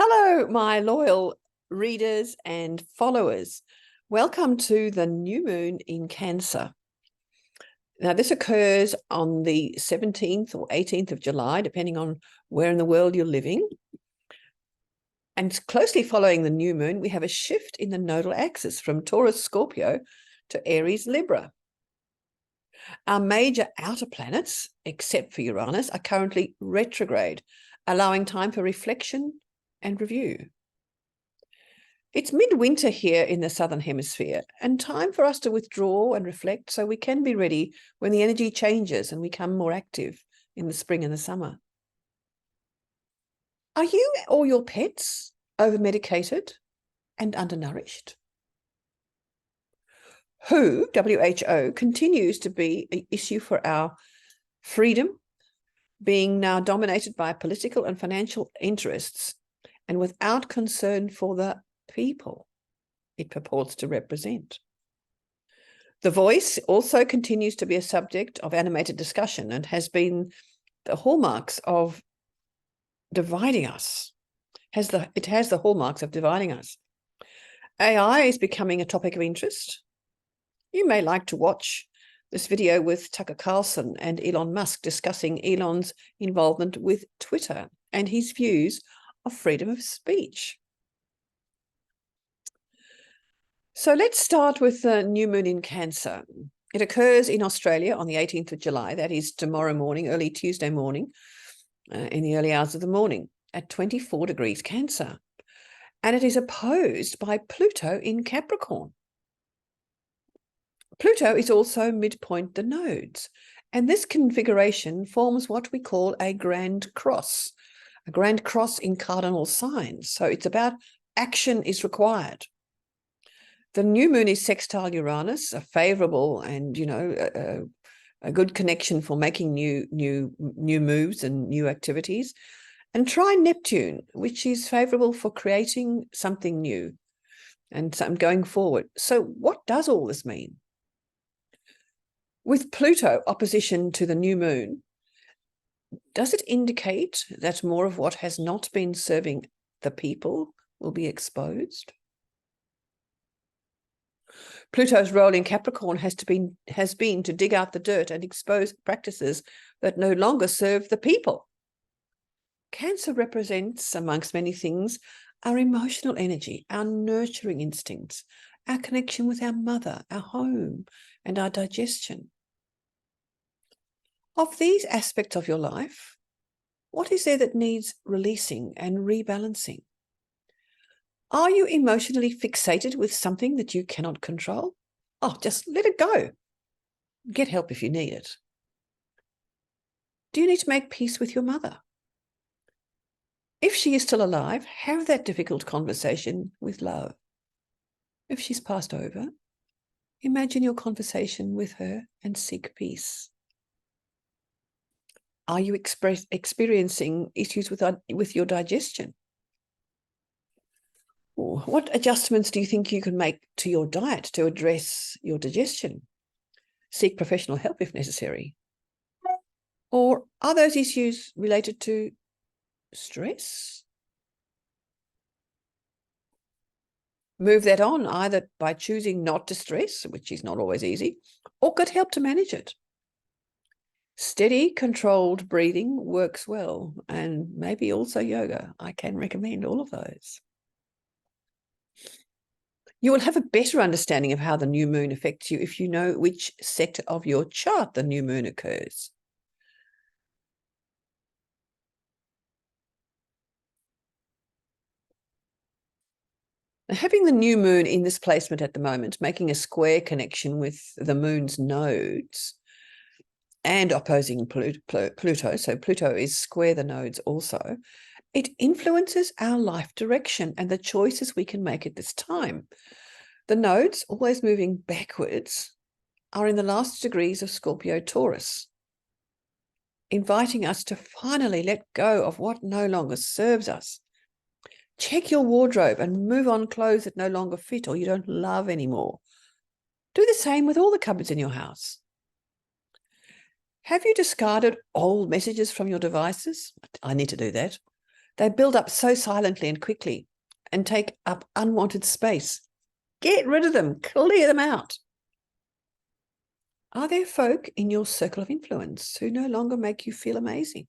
Hello, my loyal readers and followers. Welcome to the new moon in Cancer. Now, this occurs on the 17th or 18th of July, depending on where in the world you're living. And closely following the new moon, we have a shift in the nodal axis from Taurus, Scorpio to Aries, Libra. Our major outer planets, except for Uranus, are currently retrograde, allowing time for reflection and review. It's midwinter here in the southern hemisphere, and time for us to withdraw and reflect so we can be ready when the energy changes and we become more active in the spring and the summer. Are you or your pets over-medicated and undernourished? WHO continues to be an issue for our freedom, being now dominated by political and financial interests and without concern for the people it purports to represent. The voice also continues to be a subject of animated discussion and has been the hallmarks of dividing us. It has the hallmarks of dividing us. AI is becoming a topic of interest. You may like to watch this video with Tucker Carlson and Elon Musk discussing Elon's involvement with Twitter and his views of freedom of speech. So let's start with the new moon in Cancer. It occurs in Australia on the 18th of July, that is tomorrow morning, early Tuesday morning, in the early hours of the morning at 24 degrees Cancer. And it is opposed by Pluto in Capricorn. Pluto is also midpoint the nodes, and this configuration forms what we call a grand cross in cardinal signs. So it's about action is required. The new moon is sextile Uranus, a favorable and, a good connection for making new moves and new activities, and trine Neptune, which is favorable for creating something new and going forward. So what does all this mean? With Pluto opposition to the new moon, does it indicate that more of what has not been serving the people will be exposed? Pluto's role in Capricorn has been to dig out the dirt and expose practices that no longer serve the people. Cancer represents, amongst many things, our emotional energy, our nurturing instincts, our connection with our mother, our home, and our digestion. Of these aspects of your life, what is there that needs releasing and rebalancing? Are you emotionally fixated with something that you cannot control? Oh, just let it go. Get help if you need it. Do you need to make peace with your mother? If she is still alive, have that difficult conversation with love. If she's passed over, imagine your conversation with her and seek peace. Are you experiencing issues with your digestion? What adjustments do you think you can make to your diet to address your digestion? Seek professional help if necessary. Or are those issues related to stress? Move that on either by choosing not to stress, which is not always easy, or get help to manage it. Steady, controlled breathing works well, and maybe also yoga. I can recommend all of those. You will have a better understanding of how the new moon affects you if you know which sector of your chart the new moon occurs. Now, having the new moon in this placement at the moment, making a square connection with the moon's nodes and opposing Pluto, so Pluto is square the nodes also, it influences our life direction and the choices we can make at this time. The nodes, always moving backwards, are in the last degrees of Scorpio Taurus, inviting us to finally let go of what no longer serves us. Check your wardrobe and move on clothes that no longer fit or you don't love anymore. Do the same with all the cupboards in your house. Have you discarded old messages from your devices? I need to do that. They build up so silently and quickly and take up unwanted space. Get rid of them, clear them out. Are there folk in your circle of influence who no longer make you feel amazing?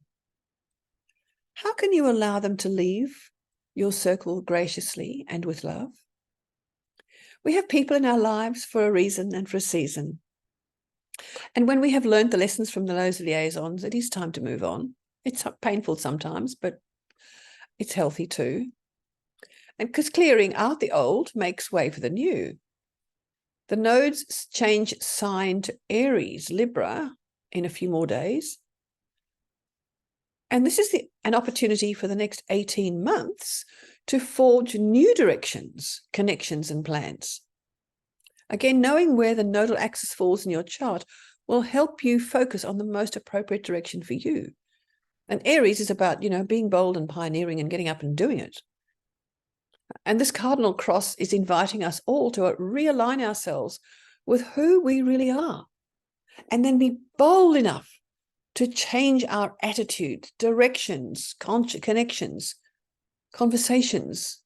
How can you allow them to leave your circle graciously and with love? We have people in our lives for a reason and for a season. And when we have learned the lessons from those liaisons, it is time to move on. It's painful sometimes, but it's healthy too. And because clearing out the old makes way for the new. The nodes change sign to Aries, Libra, in a few more days. And this is an opportunity for the next 18 months to forge new directions, connections, and plans. Again, knowing where the nodal axis falls in your chart will help you focus on the most appropriate direction for you. And Aries is about, being bold and pioneering and getting up and doing it. And this cardinal cross is inviting us all to realign ourselves with who we really are, and then be bold enough to change our attitude, directions, connections, conversations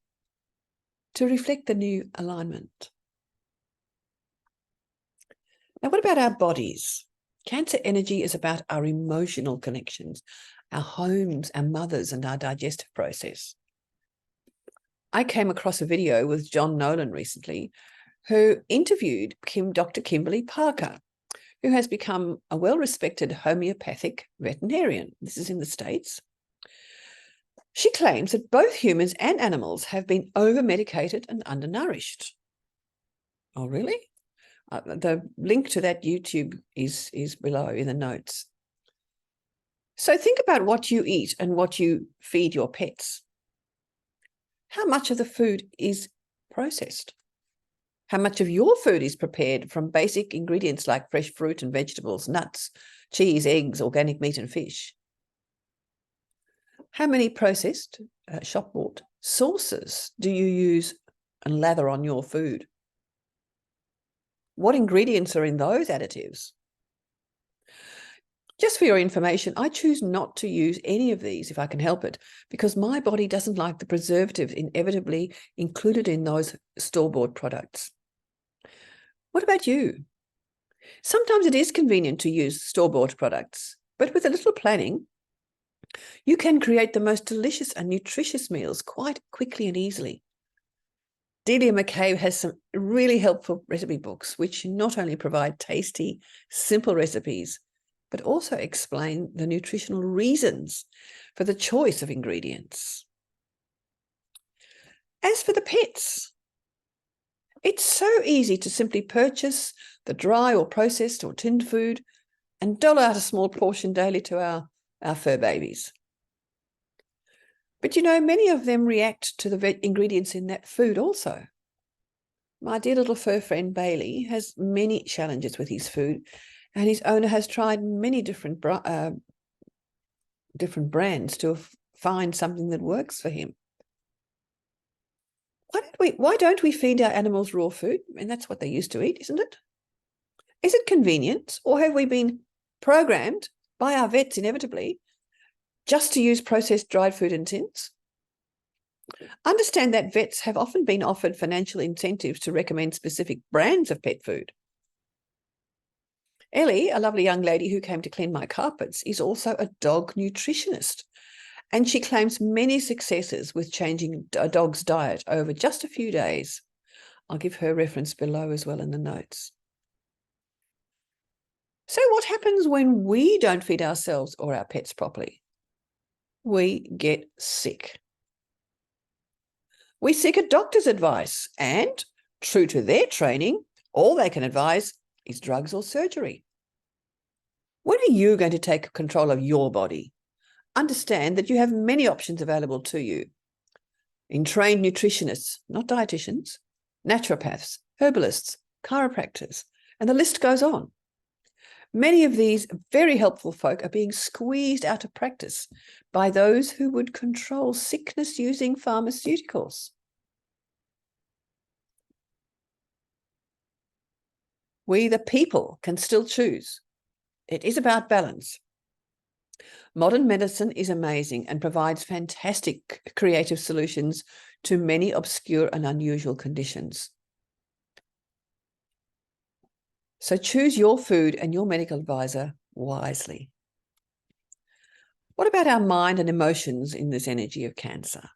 to reflect the new alignment. Now, what about our bodies? Cancer energy is about our emotional connections, our homes, our mothers, and our digestive process. I came across a video with John Nolan recently, who interviewed Dr. Kimberley Parker, who has become a well-respected homeopathic veterinarian. This is in the States. She claims that both humans and animals have been over-medicated and undernourished. Oh, really? The link to that YouTube is below in the notes. So think about what you eat and what you feed your pets. How much of the food is processed? How much of your food is prepared from basic ingredients like fresh fruit and vegetables, nuts, cheese, eggs, organic meat and fish? How many processed, shop-bought sauces do you use and lather on your food? What ingredients are in those additives? Just for your information, I choose not to use any of these if I can help it, because my body doesn't like the preservatives inevitably included in those store-bought products. What about you? Sometimes it is convenient to use store-bought products, but with a little planning, you can create the most delicious and nutritious meals quite quickly and easily. Delia McCabe has some really helpful recipe books, which not only provide tasty, simple recipes, but also explain the nutritional reasons for the choice of ingredients. As for the pets, it's so easy to simply purchase the dry or processed or tinned food and dole out a small portion daily to our fur babies. But many of them react to the ingredients in that food also. My dear little fur friend Bailey has many challenges with his food, and his owner has tried many different brands to find something that works for him. Why don't we feed our animals raw food? And that's what they used to eat, isn't it? Is it convenient, or have we been programmed by our vets inevitably just to use processed dried food in tins? Understand that vets have often been offered financial incentives to recommend specific brands of pet food. Ellie, a lovely young lady who came to clean my carpets, is also a dog nutritionist, and she claims many successes with changing a dog's diet over just a few days. I'll give her reference below as well in the notes. So what happens when we don't feed ourselves or our pets properly? We get sick. We seek a doctor's advice, and, true to their training, all they can advise is drugs or surgery. When are you going to take control of your body? Understand that you have many options available to you in trained nutritionists, not dietitians, naturopaths, herbalists, chiropractors, and the list goes on. Many of these very helpful folk are being squeezed out of practice by those who would control sickness using pharmaceuticals. We, the people, can still choose. It is about balance. Modern medicine is amazing and provides fantastic creative solutions to many obscure and unusual conditions. So choose your food and your medical advisor wisely. What about our mind and emotions in this energy of Cancer?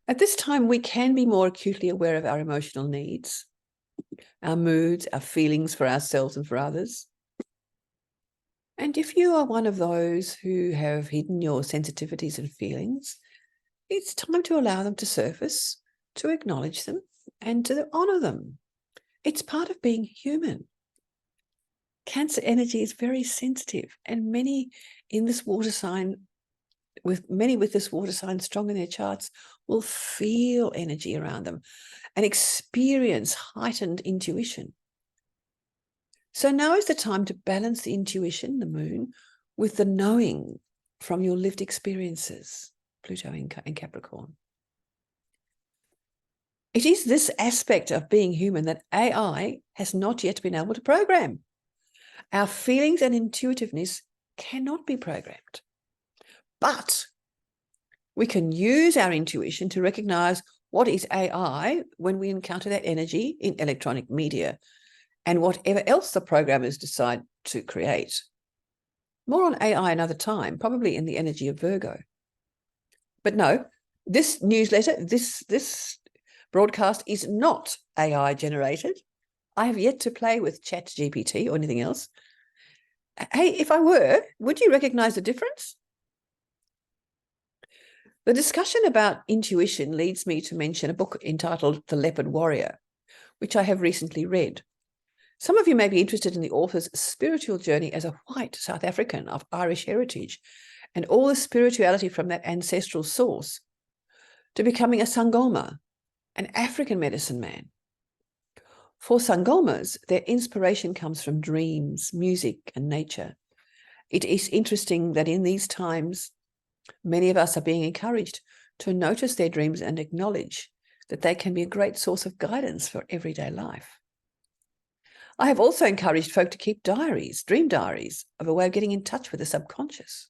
At this time, we can be more acutely aware of our emotional needs, our moods, our feelings for ourselves and for others. And if you are one of those who have hidden your sensitivities and feelings, it's time to allow them to surface, to acknowledge them, and to honor them. It's part of being human. Cancer energy is very sensitive, and many in this water sign, with this water sign strong in their charts, will feel energy around them and experience heightened intuition. So now is the time to balance the intuition, the moon, with the knowing from your lived experiences, Pluto in Capricorn. It is this aspect of being human that AI has not yet been able to program. Our feelings and intuitiveness cannot be programmed. But we can use our intuition to recognize what is AI when we encounter that energy in electronic media and whatever else the programmers decide to create. More on AI another time, probably in the energy of Virgo. But no, this newsletter, this broadcast is not AI generated. I have yet to play with ChatGPT or anything else. Hey, if I were, would you recognize the difference? The discussion about intuition leads me to mention a book entitled The Leopard Warrior, which I have recently read. Some of you may be interested in the author's spiritual journey as a white South African of Irish heritage and all the spirituality from that ancestral source to becoming a Sangoma, an African medicine man. For Sangomas, their inspiration comes from dreams, music, and nature. It is interesting that in these times, many of us are being encouraged to notice their dreams and acknowledge that they can be a great source of guidance for everyday life. I have also encouraged folk to keep diaries, dream diaries, of a way of getting in touch with the subconscious.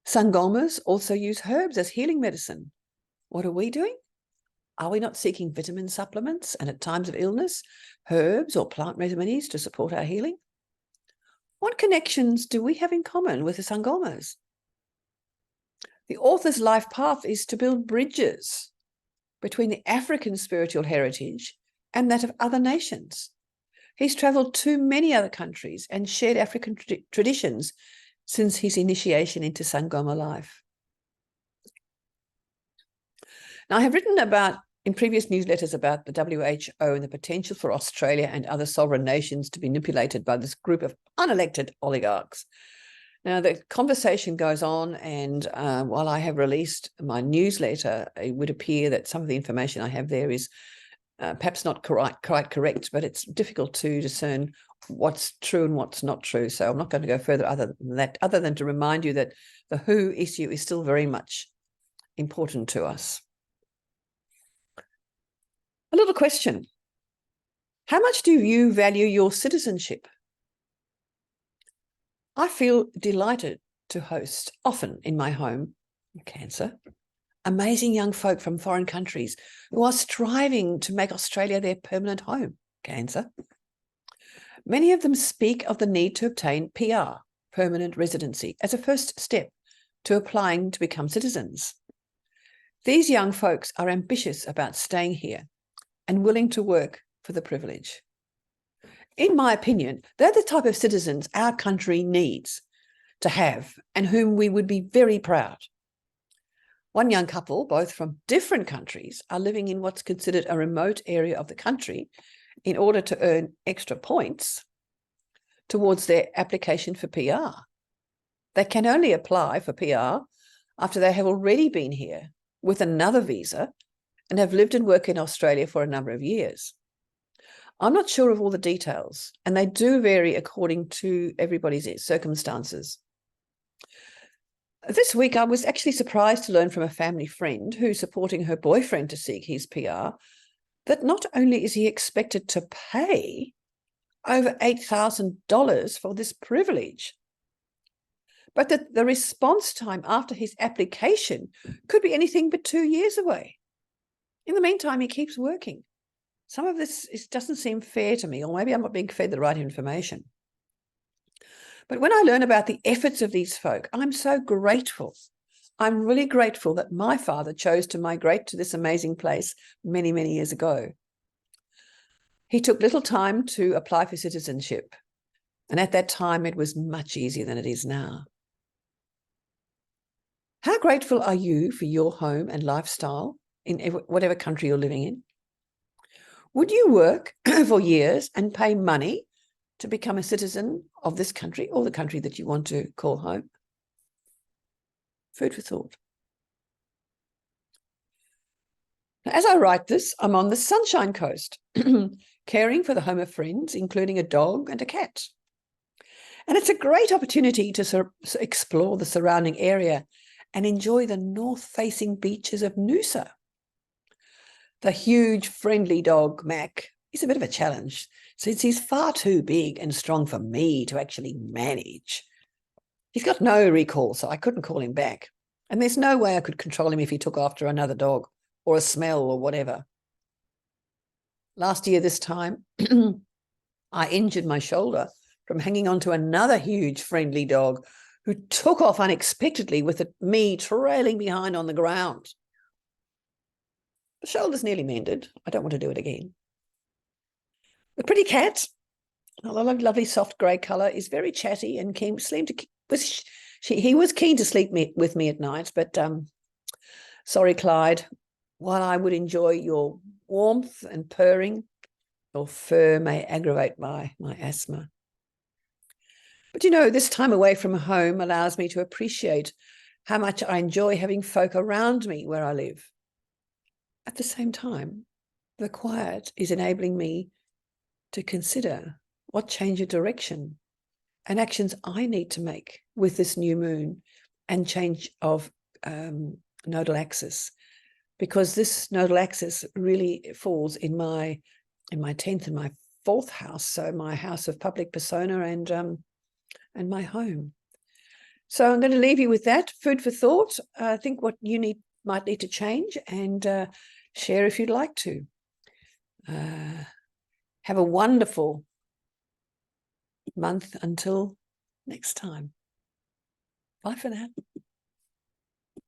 Sangomas also use herbs as healing medicine. What are we doing? Are we not seeking vitamin supplements and at times of illness, herbs or plant remedies to support our healing? What connections do we have in common with the Sangomas? The author's life path is to build bridges between the African spiritual heritage and that of other nations. He's travelled to many other countries and shared African traditions since his initiation into Sangoma life. Now, I have written in previous newsletters about the WHO and the potential for Australia and other sovereign nations to be manipulated by this group of unelected oligarchs. Now, the conversation goes on, and while I have released my newsletter, it would appear that some of the information I have there is perhaps not quite correct, but it's difficult to discern what's true and what's not true. So I'm not going to go further other than to remind you that the WHO issue is still very much important to us. A little question. How much do you value your citizenship? I feel delighted to host, often in my home, Cancer, amazing young folk from foreign countries who are striving to make Australia their permanent home, Cancer. Many of them speak of the need to obtain PR, permanent residency, as a first step to applying to become citizens. These young folks are ambitious about staying here and willing to work for the privilege. In my opinion, they're the type of citizens our country needs to have and whom we would be very proud. One young couple, both from different countries, are living in what's considered a remote area of the country in order to earn extra points towards their application for PR. They can only apply for PR after they have already been here with another visa and have lived and worked in Australia for a number of years. I'm not sure of all the details, and they do vary according to everybody's circumstances. This week, I was actually surprised to learn from a family friend who's supporting her boyfriend to seek his PR that not only is he expected to pay over $8,000 for this privilege. But the response time after his application could be anything but 2 years away. In the meantime, he keeps working. Some of this doesn't seem fair to me, or maybe I'm not being fed the right information. But when I learn about the efforts of these folk, I'm so grateful. I'm really grateful that my father chose to migrate to this amazing place many, many years ago. He took little time to apply for citizenship, and at that time it was much easier than it is now. How grateful are you for your home and lifestyle in whatever country you're living in? Would you work for years and pay money to become a citizen of this country or the country that you want to call home? Food for thought. Now, as I write this, I'm on the Sunshine Coast, caring for the home of friends, including a dog and a cat. And it's a great opportunity to explore the surrounding area and enjoy the north-facing beaches of Noosa. The huge, friendly dog, Mac, is a bit of a challenge since he's far too big and strong for me to actually manage. He's got no recall, so I couldn't call him back. And there's no way I could control him if he took after another dog or a smell or whatever. Last year this time, I injured my shoulder from hanging on to another huge, friendly dog who took off unexpectedly with me trailing behind on the ground. The shoulder's nearly mended. I don't want to do it again. The pretty cat, a lovely soft grey colour, is very chatty and he was keen to sleep with me at night, but sorry, Clyde, while I would enjoy your warmth and purring, your fur may aggravate my asthma. But you know, this time away from home allows me to appreciate how much I enjoy having folk around me where I live. At the same time, the quiet is enabling me to consider what change of direction and actions I need to make with this new moon and change of nodal axis, because this nodal axis really falls in my 10th and my 4th house, so my house of public persona and my home. So I'm going to leave you with that food for thought. I think what you might need to change, and share if you'd like to. Have a wonderful month until next time. Bye for now.